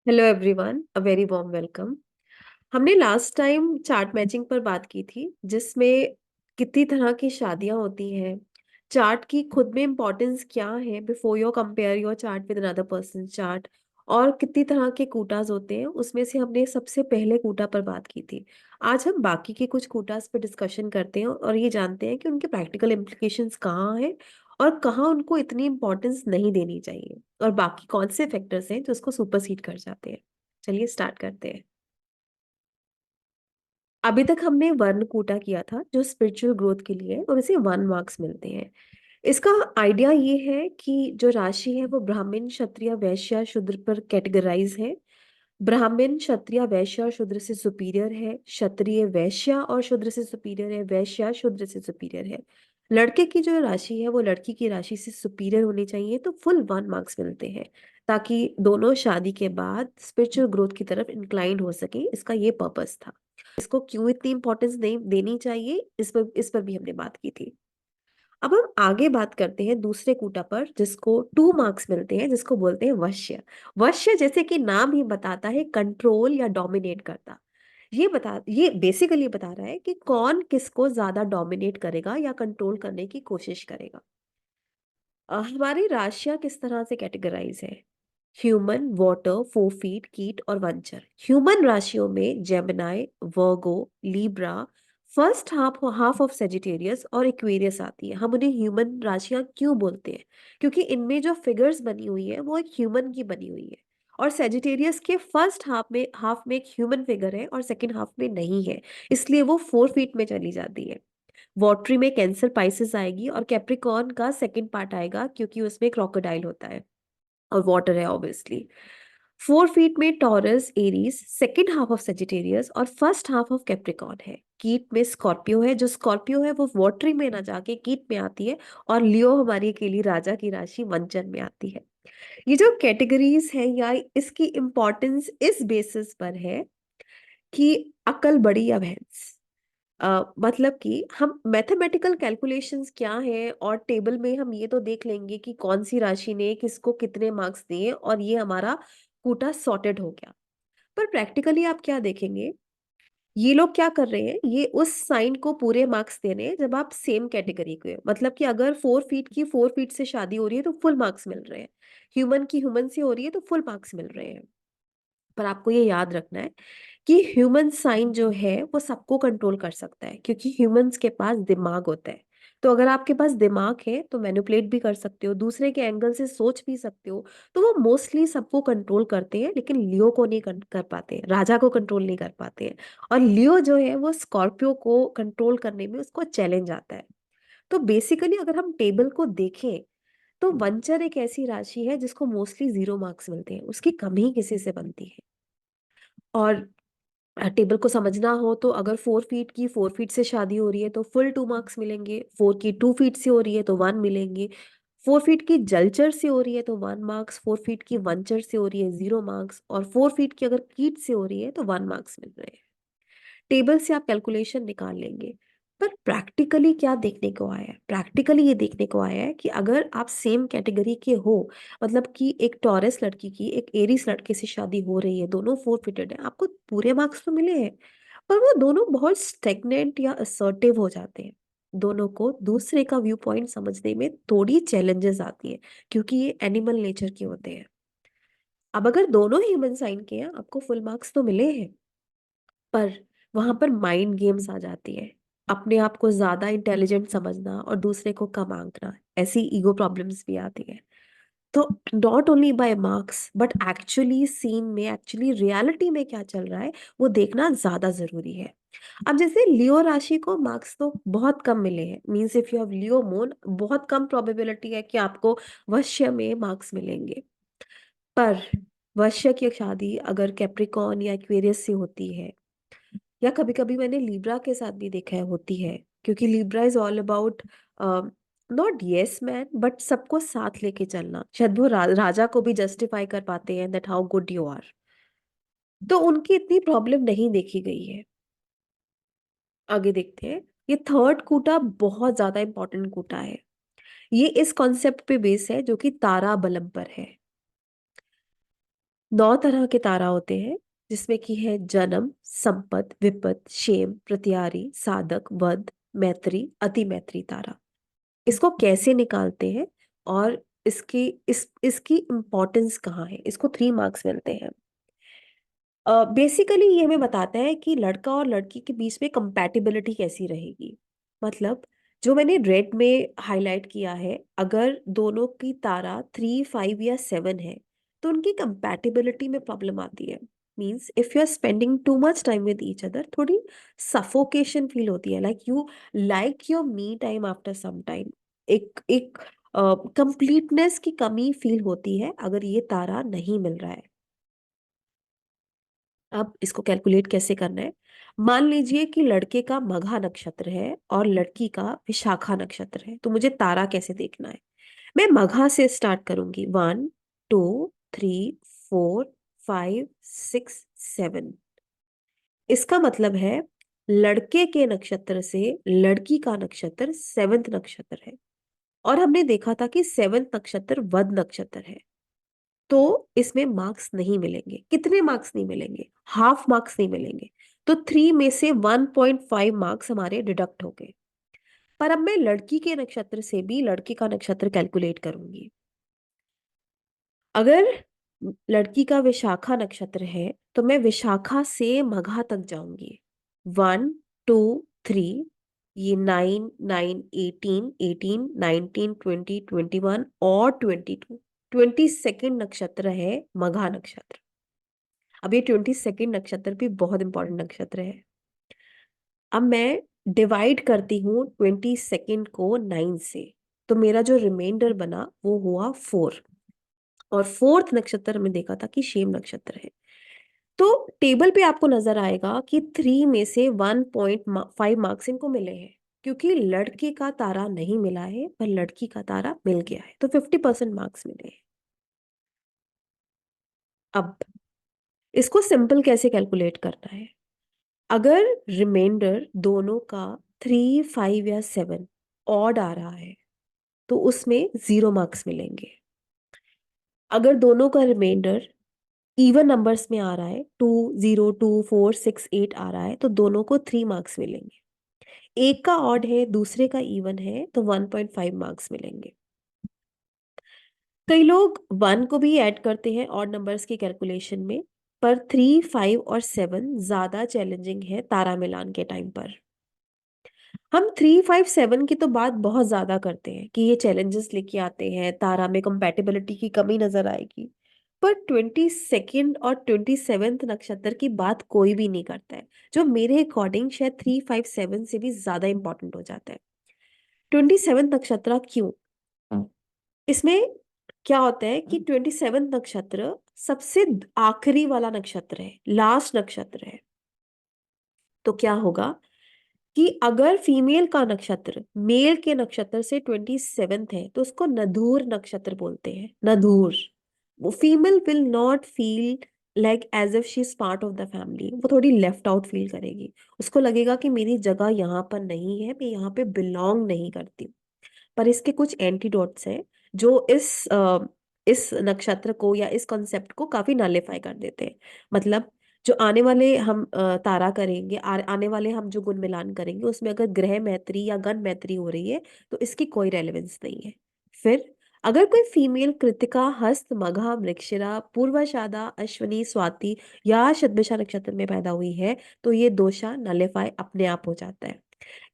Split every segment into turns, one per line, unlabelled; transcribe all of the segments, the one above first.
Hello everyone, a very warm welcome. हमने last time chart matching पर बात की थी, जिसमें कितनी तरह की शादियां होती हैं, चार्ट की खुद में इम्पोर्टेंस क्या है before your compare your chart with another person chart, और कितनी तरह के कूटास होते हैं। उसमें से हमने सबसे पहले कूटा पर बात की थी। आज हम बाकी के कुछ कूटास पर डिस्कशन करते हैं और ये जानते हैं कि उनके प्रैक्टिकल इम्प्लीकेशंस कहाँ हैं और कहाँ उनको इतनी इम्पोर्टेंस नहीं देनी चाहिए, और बाकी कौन से फैक्टर्स हैं जो उसको सुपरसीड कर जाते हैं। चलिए स्टार्ट करते हैं। अभी तक हमने वर्ण कूटा किया था जो स्पिरिचुअल ग्रोथ के लिए है, और इसे 1 मार्क्स मिलते हैं। इसका आइडिया ये है कि जो राशि है वो ब्राह्मण, क्षत्रिय, वैश्य, शूद्र पर कैटेगराइज है। ब्राह्मण, क्षत्रिय, वैश्य और शूद्र से सुपीरियर है, क्षत्रिय वैश्य और शूद्र से सुपीरियर है, वैश्य शूद्र से सुपीरियर है। लड़के की जो राशि है वो लड़की की राशि से सुपीरियर होनी चाहिए, तो फुल 1 मार्क्स मिलते हैं, ताकि दोनों शादी के बाद स्पिरिचुअल ग्रोथ की तरफ इंक्लाइंड हो सके। इसका ये पर्पस था। इसको क्यों इतनी इंपॉर्टेंस नहीं देनी चाहिए, इस पर भी हमने बात की थी। अब हम आगे बात करते हैं दूसरे कूटा पर, जिसको 2 मार्क्स मिलते हैं, जिसको बोलते हैं वश्य। वश्य जैसे कि नाम ही बताता है, कंट्रोल या डोमिनेट करता। ये बेसिकली बता रहा है कि कौन किसको ज्यादा डोमिनेट करेगा या कंट्रोल करने की कोशिश करेगा। हमारी राशियां किस तरह से कैटेगराइज है? ह्यूमन, वाटर, फोफीट, कीट और वंचर। ह्यूमन राशियों में Gemini, Virgo, Libra, first half half of Sagittarius और एक्वेरियस आती है। हम उन्हें ह्यूमन राशियां क्यों बोलते हैं? क्योंकि इनमें जो फिगर्स बनी हुई है वो एक ह्यूमन की बनी हुई है, और सेजिटेरियस के फर्स्ट हाफ में एक ह्यूमन फिगर है और सेकंड हाफ में नहीं है, इसलिए वो 4 फीट में चली जाती है। वॉटरी में कैंसर, पाइसेस आएगी, और कैप्रिकॉर्न का सेकंड पार्ट आएगा क्योंकि उसमें क्रोकोडाइल होता है और वाटर है ऑब्वियसली। 4 फीट में taurus, Aries, second half of Sagittarius और फर्स्ट हाफ ऑफ कैप्रिकॉर्न है। कीट में स्कॉर्पियो है। जो स्कॉर्पियो है वो वॉटरी में ना जाके कीट में आती है, और लियो हमारी अकेली राजा की राशि मंचन में आती है। ये जो कैटेगरीज है या इसकी इंपॉर्टेंस इस बेसिस पर है कि अकल बड़ी या भैंस। मतलब कि हम मैथमेटिकल कैलकुलेशंस क्या है, और टेबल में हम ये तो देख लेंगे कि कौन सी राशि ने किसको कितने मार्क्स दिए, और ये हमारा कोटा सॉर्टेड हो गया। पर प्रैक्टिकली आप क्या देखेंगे, ये लोग क्या कर रहे हैं, ये उस साइन को पूरे मार्क्स दे रहे हैं जब आप सेम कैटेगरी के हो। मतलब कि अगर 4 फीट की 4 फीट से शादी हो रही है तो फुल मार्क्स मिल रहे हैं, ह्यूमन की ह्यूमन से हो रही है तो फुल मार्क्स मिल रहे हैं। पर आपको ये याद रखना है कि ह्यूमन साइन जो है वो सबको कंट्रोल कर सकता है, क्योंकि ह्यूमंस के पास दिमाग होता है। तो अगर आपके पास दिमाग है तो मैनिपुलेट भी कर सकते हो, दूसरे के एंगल से सोच भी सकते हो। तो वो मोस्टली सबको कंट्रोल करते हैं, लेकिन लियो को नहीं कर पाते हैं, राजा को कंट्रोल नहीं कर पाते हैं। और लियो जो है वो स्कॉर्पियो को कंट्रोल करने में उसको चैलेंज आता है। तो बेसिकली अगर हम टेबल को देखें तो वंचर एक ऐसी राशि है जिसको मोस्टली 0 मार्क्स मिलते हैं, उसकी कम ही किसी से बनती है। और टेबल को समझना हो तो अगर 4 फीट की 4 फीट से शादी हो रही है तो फुल 2 मार्क्स मिलेंगे, 4 की 2 फीट से हो रही है तो 1 मिलेंगे, 4 फीट की जलचर से हो रही है तो 1 मार्क्स, 4 फीट की वंचर से हो रही है 0 मार्क्स, और 4 फीट की अगर कीट से हो रही है तो 1 मार्क्स मिल रहे हैं। टेबल से आप कैलकुलेशन निकाल लेंगे। पर प्रैक्टिकली क्या देखने को आया है? प्रैक्टिकली ये देखने को आया है कि अगर आप सेम कैटेगरी के हो, मतलब कि एक टॉरस लड़की की एक एरीज लड़के से शादी हो रही है, दोनों 4 फीटेड है, आपको पूरे मार्क्स तो मिले हैं, पर वो दोनों बहुत स्टेगनेंट या असर्टिव हो जाते हैं। दोनों को दूसरे का व्यू पॉइंट समझने में थोड़ी चैलेंजेस आती है, क्योंकि ये एनिमल नेचर के होते हैं। अब अगर दोनों ह्यूमन साइन के हैं, आपको फुल मार्क्स तो मिले हैं, पर वहां पर माइंड गेम्स आ जाती है। अपने आप को ज्यादा इंटेलिजेंट समझना और दूसरे को कम आंकना, ऐसी ईगो प्रॉब्लम्स भी आती है। तो not only by marks but actually scene में, एक्चुअली रियलिटी में क्या चल रहा है वो देखना ज्यादा जरूरी है। अब जैसे लियो राशि को मार्क्स तो बहुत कम मिले हैं, means if you have Leo moon, बहुत कम प्रोबेबिलिटी है कि आपको वश्य में मार्क्स मिलेंगे। पर वश्य की शादी अगर कैप्रिकॉर्न या एक्वेरियस से होती है, या कभी कभी मैंने लीब्रा के साथ भी देखा है होती है, क्योंकि Libra is all about not yes man but सबको साथ लेके चलना। शायद वो राजा को भी जस्टिफाई कर पाते हैं that how good you are. तो उनकी इतनी प्रॉब्लम नहीं देखी गई है। आगे देखते हैं। ये थर्ड कूटा बहुत ज्यादा इंपॉर्टेंट कूटा है। ये इस कॉन्सेप्ट पे बेस है जो कि तारा बलम पर है। 9 तरह के तारा होते हैं, जिसमें कि है जन्म, संपत, विपत, क्षेम, प्रतिहारी, साधक, वध, मैत्री, अति मैत्री तारा। इसको कैसे निकालते हैं और इसकी इम्पोर्टेंस कहाँ है, इसको 3 मार्क्स मिलते हैं। बेसिकली ये हमें बताता है कि लड़का और लड़की के बीच में कंपैटिबिलिटी कैसी रहेगी। मतलब जो मैंने रेड में हाईलाइट किया है, अगर दोनों की तारा 3, 5 या 7 है तो उनकी कंपैटिबिलिटी में प्रॉब्लम आती है। Means if you are spending too much time with each other, थोड़ी सफोकेशन फील होती है, like your me time after some time. एक एक कंप्लीटनेस की कमी फील होती है अगर ये तारा नहीं मिल रहा है। अब इसको कैलकुलेट कैसे करना है। मान लीजिए कि लड़के का मघा नक्षत्र है और लड़की का विशाखा नक्षत्र है, तो मुझे तारा कैसे देखना है। मैं मघा से स्टार्ट करूंगी। 1, 2, 3, 4, 5, 6, 7। इसका मतलब है लड़के के नक्षत्र से लड़की का नक्षत्र 7th नक्षत्र है, और हमने देखा था कि 7th नक्षत्र वध नक्षत्र है। तो इसमें मार्क्स नहीं मिलेंगे। कितने मार्क्स नहीं मिलेंगे? हाफ मार्क्स नहीं मिलेंगे। तो 3 में से 1.5 मार्क्स हमारे डिडक्ट हो गए। पर अब मैं लड़की के नक्षत्र से भी लड़के का नक्षत्र कैलकुलेट करूंगी। अगर लड़की का विशाखा नक्षत्र है तो मैं विशाखा से मघा तक जाऊंगी। 1, 2, 3, ये 9, 9, 18, 18, 19, 20, 21 और 22। 22nd नक्षत्र है मघा नक्षत्र। अब ये 22nd नक्षत्र भी बहुत इंपॉर्टेंट नक्षत्र है। अब मैं डिवाइड करती हूँ 22nd को 9 से, तो मेरा जो रिमाइंडर बना वो हुआ 4। और 4th नक्षत्र में देखा था कि शेम नक्षत्र है। तो टेबल पे आपको नजर आएगा कि 3 में से 1.5 मार्क्स इनको मिले हैं, क्योंकि लड़के का तारा नहीं मिला है पर लड़की का तारा मिल गया है, तो 50% मार्क्स मिले हैं। अब इसको सिंपल कैसे कैलकुलेट करना है। अगर रिमाइंडर दोनों का 3, 5 या 7 ऑड आ रहा है तो उसमें 0 मार्क्स मिलेंगे। अगर दोनों का रिमाइंडर इवन नंबर्स में आ रहा है, 2, 0, 2, 4, 6, 8 आ रहा है, तो दोनों को 3 मार्क्स मिलेंगे। एक का ऑड है दूसरे का इवन है तो 1.5 मार्क्स मिलेंगे। कई लोग 1 को भी ऐड करते हैं ऑड नंबर्स की कैलकुलेशन में, पर 3, 5 और 7 ज्यादा चैलेंजिंग है तारा मिलान के टाइम पर। हम 3, 5, 7 की तो बात बहुत ज्यादा करते हैं कि ये चैलेंजेस लेके आते हैं, तारा में कंपैटिबिलिटी की कमी नजर आएगी। पर 22nd और 27th नक्षत्र की बात कोई भी नहीं करता है, जो मेरे अकॉर्डिंग शायद 3, 5, 7 से भी ज्यादा इंपॉर्टेंट हो जाता है। 27th नक्षत्र क्यों? इसमें क्या होता है कि 27th नक्षत्र सबसे आखिरी वाला नक्षत्र है, लास्ट नक्षत्र है। तो क्या होगा कि अगर फीमेल का नक्षत्र मेल के नक्षत्र से 27th है तो उसको नधूर नक्षत्र बोलते हैं। नधूर, वो female will not feel like as if she is part of the family. वो थोड़ी लेफ्ट आउट फील करेगी, उसको लगेगा कि मेरी जगह यहाँ पर नहीं है, मैं यहाँ पे बिलोंग नहीं करती। पर इसके कुछ एंटीडोट्स हैं जो इस नक्षत्र को या इस कॉन्सेप्ट को काफी नलिफाई कर देते हैं। मतलब जो आने वाले हम तारा करेंगे, आने वाले हम जो गुण मिलान करेंगे, उसमें अगर ग्रह मैत्री या गण मैत्री हो रही है तो इसकी कोई रेलेवेंस नहीं है। फिर अगर कोई फीमेल कृतिका, हस्त, मघा, मृगशिरा, पूर्वाषाढ़ा, अश्विनी, स्वाति या शतभिषा नक्षत्र में पैदा हुई है तो ये दोषा नलिफाई अपने आप हो जाता है।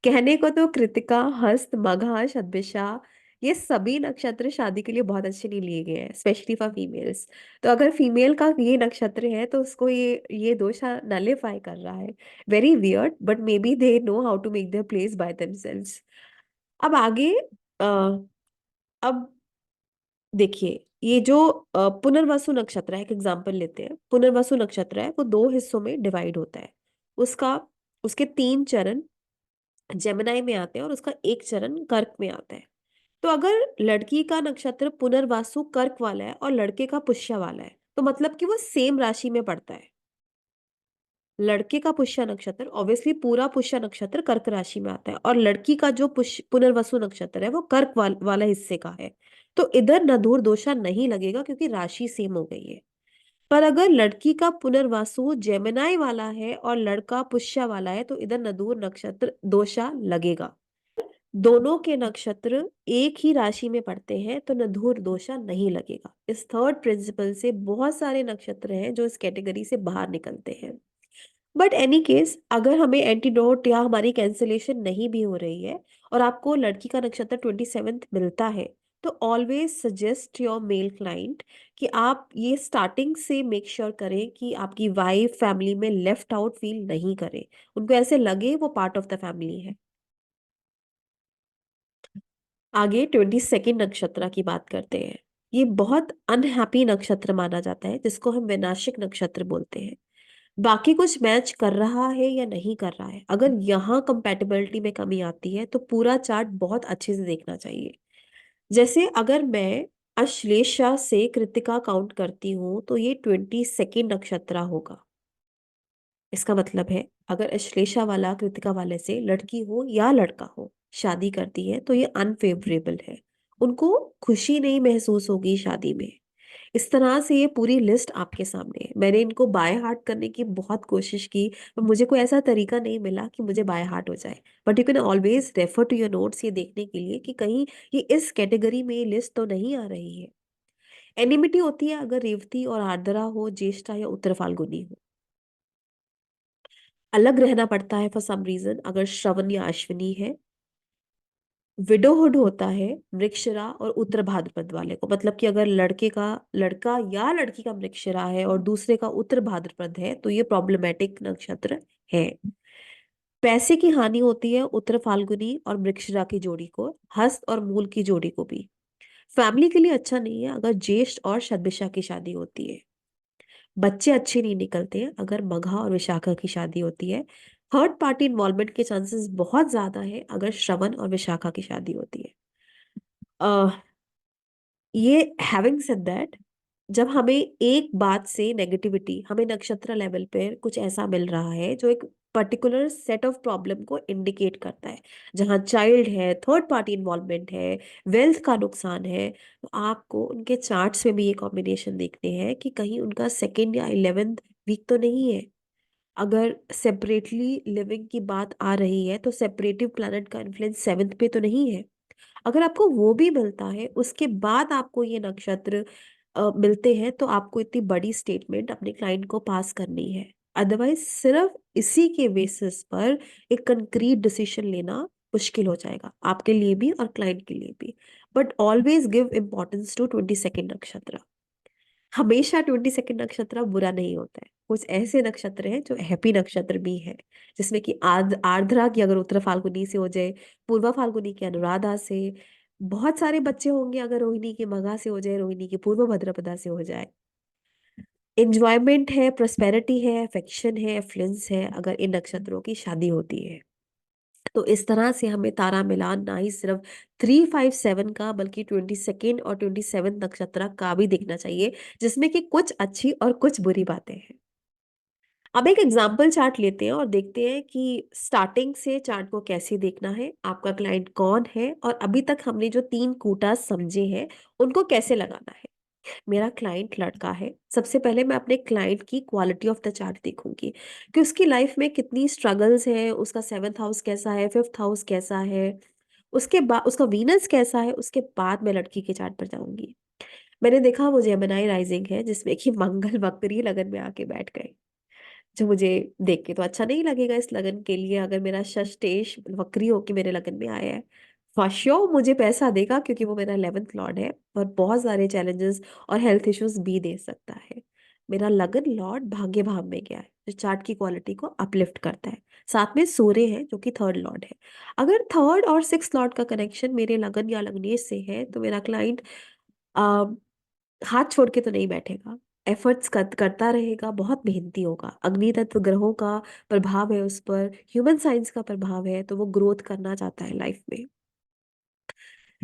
कहने को तो कृतिका, हस्त, मघा, शतभिषा ये सभी नक्षत्र शादी के लिए बहुत अच्छे नहीं लिए गए हैं, स्पेशली फॉर फीमेल्स। तो अगर फीमेल का ये नक्षत्र है तो उसको ये दोषा नलिफाई कर रहा है। Very weird, but may be they know how to make their place by themselves. अब आगे अब देखिए, ये जो पुनर्वसु नक्षत्र है, एक एग्जांपल लेते हैं। पुनर्वसु नक्षत्र है वो 2 हिस्सों में डिवाइड होता है। उसका उसके 3 चरण जेमिनाई में आते हैं और उसका एक चरण कर्क में आता है। तो अगर लड़की का नक्षत्र पुनर्वासु कर्क वाला है और लड़के का पुष्य वाला है तो मतलब कि वो सेम राशि में पड़ता है। लड़के का पुष्य नक्षत्र ऑब्वियसली पूरा पुष्य नक्षत्र कर्क राशि में आता है, और लड़की का जो पुनर्वसु नक्षत्र है वो कर्क वाला हिस्से का है। तो इधर नधुर दोषा नहीं लगेगा क्योंकि राशि सेम हो गई है। पर अगर लड़की का पुनर्वासु जेमिनाई वाला है और लड़का पुष्य वाला है तो इधर नदूर नक्षत्र दोषा लगेगा। दोनों के नक्षत्र एक ही राशि में पड़ते हैं तो नधुर दोषा नहीं लगेगा। इस थर्ड प्रिंसिपल से बहुत सारे नक्षत्र हैं जो इस कैटेगरी से बाहर निकलते हैं। बट एनी केस, अगर हमें एंटीडोट या हमारी कैंसिलेशन नहीं भी हो रही है और आपको लड़की का नक्षत्र 27th मिलता है, तो always suggest your male client कि आप ये स्टार्टिंग से मेक श्योर करें कि आपकी वाइफ फैमिली में लेफ्ट आउट फील नहीं करे, उनको ऐसे लगे वो पार्ट ऑफ द फैमिली है। आगे 22nd नक्षत्र की बात करते हैं। ये बहुत अनहैप्पी नक्षत्र माना जाता है जिसको हम वैनाशिक नक्षत्र बोलते हैं। बाकी कुछ मैच कर रहा है या नहीं कर रहा है, अगर यहाँ कंपैटिबिलिटी में कमी आती है तो पूरा चार्ट बहुत अच्छे से देखना चाहिए। जैसे अगर मैं अश्लेषा से कृतिका काउंट करती हूँ तो ये 22nd नक्षत्र होगा। इसका मतलब है अगर अश्लेषा वाला कृतिका वाले से लड़की हो या लड़का हो शादी करती है तो ये अनफेवरेबल है, उनको खुशी नहीं महसूस होगी शादी में। इस तरह से ये पूरी लिस्ट आपके सामने है। मैंने इनको बाय हार्ट करने की बहुत कोशिश की पर मुझे कोई ऐसा तरीका नहीं मिला कि मुझे बाय हार्ट हो जाए। But you can always refer to your notes ये देखने के लिए कि कहीं ये इस कैटेगरी में लिस्ट तो नहीं आ रही है। एनिमिटी होती है अगर रेवती और आर्द्रा हो, ज्येष्ठा या उत्तर फाल्गुनी हो। अलग रहना पड़ता है फॉर सम रीजन अगर श्रवण या अश्विनी है। विडोहुड होता है मृगशिरा और उत्तर भाद्रपद वाले को, मतलब कि अगर लड़का या लड़की का मृगशिरा है और दूसरे का उत्तर भाद्रपद है तो ये प्रॉब्लमेटिक नक्षत्र है। पैसे की हानि होती है उत्तर फाल्गुनी और मृगशिरा की जोड़ी को, हस्त और मूल की जोड़ी को भी। फैमिली के लिए अच्छा नहीं है अगर ज्येष्ठ और शतभिषा की शादी होती है। बच्चे अच्छे नहीं निकलते हैं अगर मघा और विशाखा की शादी होती है। थर्ड पार्टी इन्वॉल्वमेंट के चांसेस बहुत ज्यादा है अगर श्रवण और विशाखा की शादी होती है। ये हैविंग सेड दैट, जब हमें एक बात से नेगेटिविटी, हमें नक्षत्र लेवल पे कुछ ऐसा मिल रहा है जो एक पर्टिकुलर सेट ऑफ प्रॉब्लम को इंडिकेट करता है, जहां चाइल्ड है, थर्ड पार्टी इन्वॉल्वमेंट है, वेल्थ का नुकसान है, तो आपको उनके चार्ट्स में भी ये कॉम्बिनेशन देखते हैं कि कहीं उनका सेकेंड या 11th वीक तो नहीं है। अगर सेपरेटली लिविंग की बात आ रही है तो सेपरेटिव प्लैनेट का इन्फ्लुएंस 7th पे तो नहीं है। अगर आपको वो भी मिलता है उसके बाद आपको ये नक्षत्र मिलते हैं तो आपको इतनी बड़ी स्टेटमेंट अपने क्लाइंट को पास करनी है। अदरवाइज सिर्फ इसी के बेसिस पर एक कंक्रीट डिसीजन लेना मुश्किल हो जाएगा आपके लिए भी और क्लाइंट के लिए भी। But always give importance to 22nd नक्षत्र। हमेशा 22nd नक्षत्र बुरा नहीं होता है, कुछ ऐसे नक्षत्र हैं जो हैप्पी नक्षत्र भी है, जिसमें कि आर्द्रा की अगर उत्तर फाल्गुनी से हो जाए, पूर्वा फाल्गुनी की अनुराधा से, बहुत सारे बच्चे होंगे अगर रोहिणी की मघा से हो जाए, रोहिणी की पूर्व भद्रपदा से हो जाए। एंजॉयमेंट है, प्रोस्पेरिटी है, अफेक्शन है, एफ्लुएंस है अगर इन नक्षत्रों की शादी होती है। तो इस तरह से हमें तारा मिलान ना ही सिर्फ 3, 5, 7 का बल्कि 22nd और 27th नक्षत्र का भी देखना चाहिए, जिसमें कि कुछ अच्छी और कुछ बुरी बातें हैं। अब एक एग्जाम्पल चार्ट लेते हैं और देखते हैं कि स्टार्टिंग से चार्ट को कैसे देखना है, आपका क्लाइंट कौन है और अभी तक हमने जो 3 कूटा समझे हैं उनको कैसे लगाना है। मेरा क्लाइंट लड़का है, सबसे पहले मैं अपने क्लाइंट की क्वालिटी ऑफ द चार्ट देखूंगी कि उसकी लाइफ में कितनी स्ट्रगल्स हैं, उसका 7th हाउस कैसा है, 5th हाउस कैसा है, उसके बाद उसका वीनस कैसा है, उसके बाद मैं लड़की के चार्ट पर जाऊंगी। मैंने देखा वो जेमिनाई राइजिंग है जिसमें कि मंगल वक्री लगन में आके बैठ गए, जो मुझे देख के तो अच्छा नहीं लगेगा इस लगन के लिए। अगर मेरा षष्टेश वक्री होके मेरे लगन में आया है, फॉर श्योर मुझे पैसा देगा क्योंकि वो मेरा 11th लॉर्ड है, और बहुत सारे चैलेंजेस और हेल्थ इश्यूज भी दे सकता है। मेरा लगन लॉर्ड भाग्य भाव में गया है जो चार्ट की क्वालिटी को अपलिफ्ट करता है। साथ में सूर्य है जो कि थर्ड लॉर्ड है। अगर थर्ड और 6th लॉर्ड का कनेक्शन मेरे लगन या लग्नेश से है तो मेरा क्लाइंट हाथ छोड़ के तो नहीं बैठेगा, एफर्ट्स करता रहेगा, बहुत मेहनती होगा। अग्नि तत्व ग्रहों का प्रभाव है उस पर, ह्यूमन साइंस का प्रभाव है, तो वो ग्रोथ करना चाहता है लाइफ में।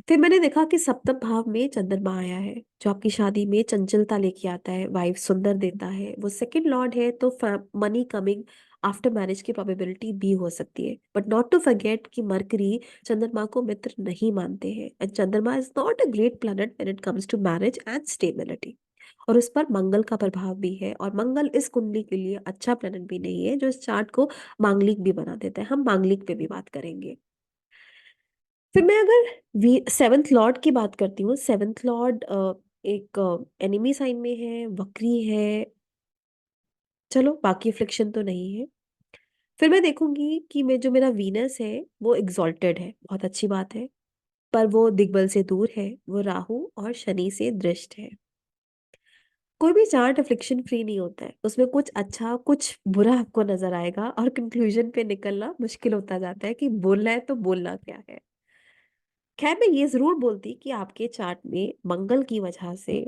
फिर मैंने देखा कि सप्तम भाव में चंद्रमा आया है जो आपकी शादी में चंचलता लेके आता है, वाइफ सुंदर देता है, वो 2nd लॉर्ड है तो मनी कमिंग आफ्टर मैरिज की प्रोबेबिलिटी भी हो सकती है। बट नॉट टू फॉरगेट कि मरकरी चंद्रमा को मित्र नहीं मानते हैं, एंड चंद्रमा is not a great planet when it comes to marriage and stability. और उस पर मंगल का प्रभाव भी है, और मंगल इस कुंडली के लिए अच्छा प्लेनेट भी नहीं है, जो इस चार्ट को मांगलिक भी बना देता है। हम मांगलिक पे भी बात करेंगे। फिर मैं अगर सेवंथ लॉर्ड की बात करती हूँ, सेवंथ लॉर्ड एक एनिमी साइन में है, वक्री है। चलो, बाकी फ्लिक्शन तो नहीं है। फिर मैं देखूंगी कि मैं जो मेरा वीनस है वो एग्जॉल्टेड है, बहुत अच्छी बात है, पर वो दिग्बल से दूर है, वो राहु और शनि से दृष्ट है। कोई भी चार्ट अफ्लिक्शन फ्री नहीं होता है, उसमें कुछ अच्छा कुछ बुरा आपको नजर आएगा, और कंक्लूजन पे निकलना मुश्किल होता जाता है कि बोलना है तो बोलना क्या है। खैर, मैं ये जरूर बोलती कि आपके चार्ट में मंगल की वजह से,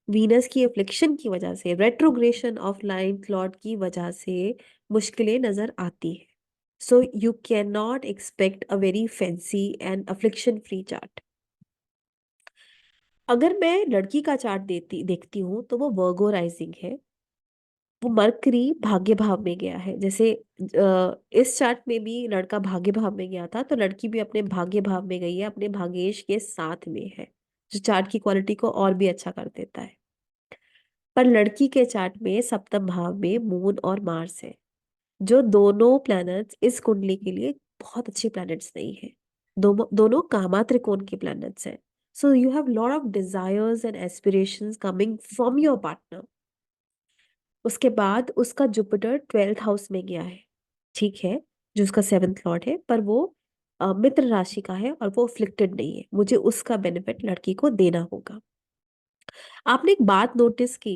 वीनस की एफ्लिक्शन की वजह से, रेट्रोग्रेशन ऑफ नाइन्थ लॉर्ड की वजह से मुश्किलें नजर आती है। So you can not expect a very fancy and affliction free chart. अगर मैं लड़की का चार्ट देखती हूँ तो वो वर्गो राइजिंग है। वो मरकरी भाग्य भाव में गया है, जैसे इस चार्ट में भी लड़का भाग्य भाव में गया था, तो लड़की भी अपने भाग्य भाव में गई है, अपने भाग्येश के साथ में है, जो चार्ट की क्वालिटी को और भी अच्छा कर देता है। पर लड़की के चार्ट में सप्तम भाव में मून और मार्स है, जो दोनों प्लैनेट्स इस कुंडली के लिए बहुत अच्छे प्लैनेट्स नहीं है। दोनों कामा त्रिकोण के प्लैनेट्स हैं। So you have lot of desires and aspirations coming from your partner. उसके बाद उसका जुपिटर 12th हाउस में गया है, ठीक है, जो उसका 7th लॉर्ड है, पर वो मित्र राशि का है और वो अफ्लिक्टेड नहीं है। मुझे उसका बेनिफिट लड़की को देना होगा। आपने एक बात नोटिस की,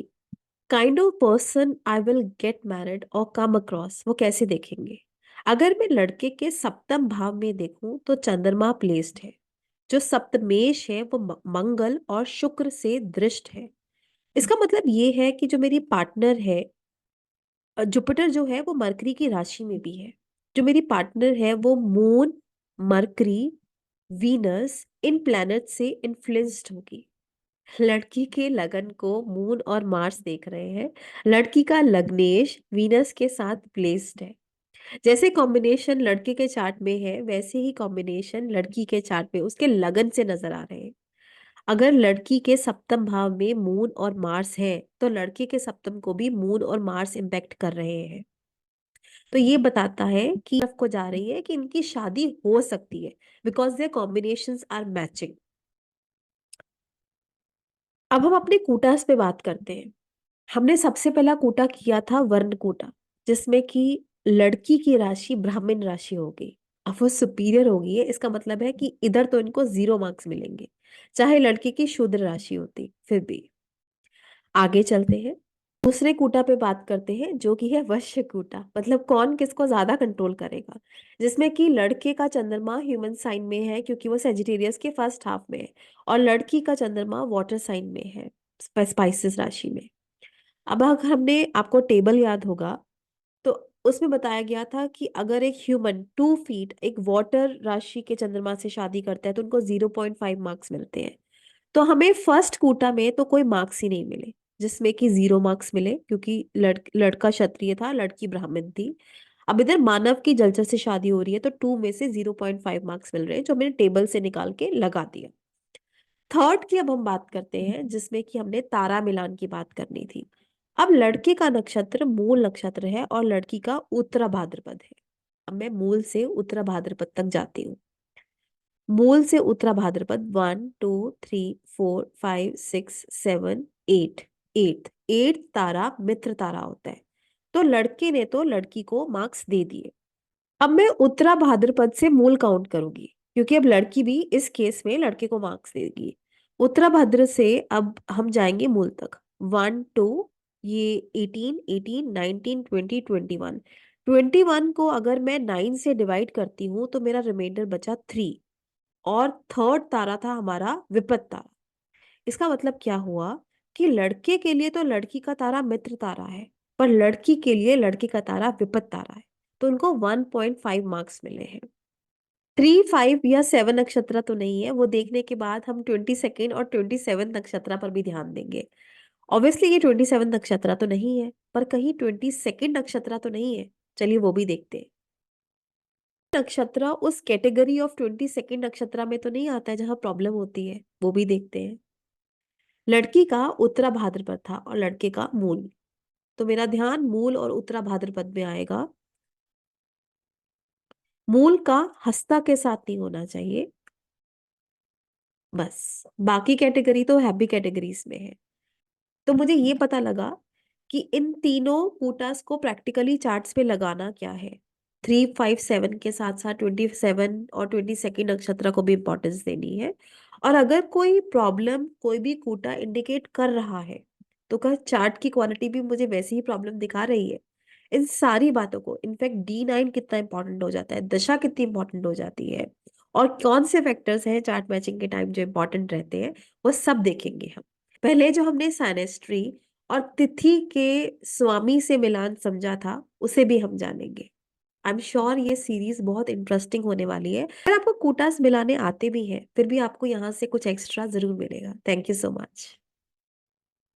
kind of person I will get married और कम अक्रॉस, वो कैसे देखेंगे? अगर मैं लड़के के सप्तम भाव में देखूं तो चंद्रमा प्लेस्ड है, जो सप्तमेश है वो मंगल और शुक्र से दृष्ट है। इसका मतलब ये है कि जो मेरी पार्टनर है, जुपिटर जो है वो मरकरी की राशि में भी है। जो मेरी पार्टनर है वो मून, मरकरी, वीनस, इन प्लैनेट से इन्फ्लुएंस्ड होगी। लड़की के लगन को मून और मार्स देख रहे हैं। लड़की का लग्नेश वीनस के साथ प्लेस्ड है। जैसे कॉम्बिनेशन लड़के के चार्ट में है, वैसे ही कॉम्बिनेशन लड़की के चार्ट में उसके लगन से नजर आ रहे हैं। अगर लड़की के सप्तम भाव में मून और मार्स है, तो लड़के के सप्तम को भी मून और मार्स इम्पैक्ट कर रहे हैं। तो ये बताता है कि तरफ को जा रही है कि इनकी शादी हो सकती है, because their combinations are matching. अब हम अपने कूटास पे बात करते हैं। हमने सबसे पहला कूटा किया था वर्ण कूटा, जिसमें कि लड़की की राशि ब्राह्मण राशि हो गई। अब वो सुपीरियर हो गई है, इसका मतलब है कि इधर तो इनको 0 मार्क्स मिलेंगे, चाहे लड़की की शूद्र राशि होती फिर भी। आगे चलते हैं, दूसरे कूटा पे बात करते हैं, जो कि है वश्य कूटा, मतलब कौन किसको ज्यादा कंट्रोल करेगा। जिसमें कि लड़के का चंद्रमा ह्यूमन साइन में है, क्योंकि वो सेजिटेरियस के फर्स्ट हाफ में है, और लड़की का चंद्रमा वाटर साइन में है, स्पाइसिस राशि में। अब अगर हमने, आपको टेबल याद होगा, तो उसमें बताया गया था कि अगर एक ह्यूमन 2 फीट एक वाटर राशि के चंद्रमा से शादी करता है तो उनको 0.5 मार्क्स मिलते हैं। तो हमें फर्स्ट कोटा में तो कोई मार्क्स ही नहीं मिले, जिसमें कि 0 मार्क्स मिले, क्योंकि लड़का क्षत्रिय था, लड़की ब्राह्मण थी। अब इधर मानव की जलचर से शादी हो रही है, तो 2 में से 0.5 मार्क्स मिल रहे हैं, जो मैंने टेबल से निकाल के लगा दिया। थर्ड की अब हम बात करते हैं, जिसमें कि हमने तारा मिलान की बात करनी थी। अब लड़के का नक्षत्र मूल नक्षत्र है और लड़की का उत्तरा भाद्रपद है। अब मैं मूल से उत्तरा भाद्रपद तक जाती हूँ। मूल से उत्तरा भाद्रपद 1 2 3 4 5 6 7 8, एट तारा मित्र तारा होता है। तो लड़के ने तो लड़की को मार्क्स दे दिए। अब मैं उत्तरा भाद्रपद से मूल काउंट करूंगी, क्योंकि अब लड़की भी इस केस में लड़के को मार्क्स देगी। उत्तरा भाद्र से अब हम जाएंगे मूल तक। 1 2, ये 18 18 19 20 21। 21 को अगर मैं 9 से डिवाइड करती हूँ तो मेरा रिमाइंडर बचा 3, और थर्ड तारा था हमारा विपत तारा। इसका मतलब क्या हुआ कि लड़के के लिए तो लड़की का तारा मित्र तारा है, पर लड़की के लिए लड़के का तारा विपत तारा है। तो उनको 1.5 मार्क्स मिले हैं। 3 5 या 7 नक्षत्र तो नहीं है, वो देखने के बाद हम 22nd और 27th नक्षत्र पर भी ध्यान देंगे। ऑब्वियसली ये 27th नक्षत्र तो नहीं है, पर कहीं 22nd नक्षत्र तो नहीं है। चलिए वो भी देखते हैं। नक्षत्र उस कैटेगरी ऑफ 22nd नक्षत्र में तो नहीं आता है जहां प्रॉब्लम होती है, वो भी देखते हैं। लड़की का उत्तरा भाद्रपद था और लड़के का मूल। तो मेरा ध्यान मूल और उत्तरा भाद्रपद में आएगा। मूल का हस्ता के साथ नहीं होना चाहिए। बस बाकी कैटेगरी तो हैप्पी कैटेगरीज में है। तो मुझे ये पता लगा कि इन तीनों कूटास को प्रैक्टिकली चार्ट्स पे लगाना क्या है। 3 5 7 के साथ साथ 27 और 22 नक्षत्र को भी इंपॉर्टेंस देनी है। और अगर कोई प्रॉब्लम कोई भी कूटा इंडिकेट कर रहा है तो क्या चार्ट की क्वालिटी भी मुझे वैसी ही प्रॉब्लम दिखा रही है। इन सारी बातों को, इनफैक्ट D9 कितना इंपॉर्टेंट हो जाता है, दशा कितनी इंपॉर्टेंट हो जाती है, और कौन से फैक्टर्स हैं चार्ट मैचिंग के टाइम जो इंपॉर्टेंट रहते हैं, वो सब देखेंगे हम। पहले जो हमने साइनेस्ट्री और तिथि के स्वामी से मिलान समझा था उसे भी हम जानेंगे। आई एम श्योर ये सीरीज बहुत इंटरेस्टिंग होने वाली है। अगर आपको कूटास मिलाने आते भी हैं फिर भी आपको यहाँ से कुछ एक्स्ट्रा जरूर मिलेगा। Thank you so much.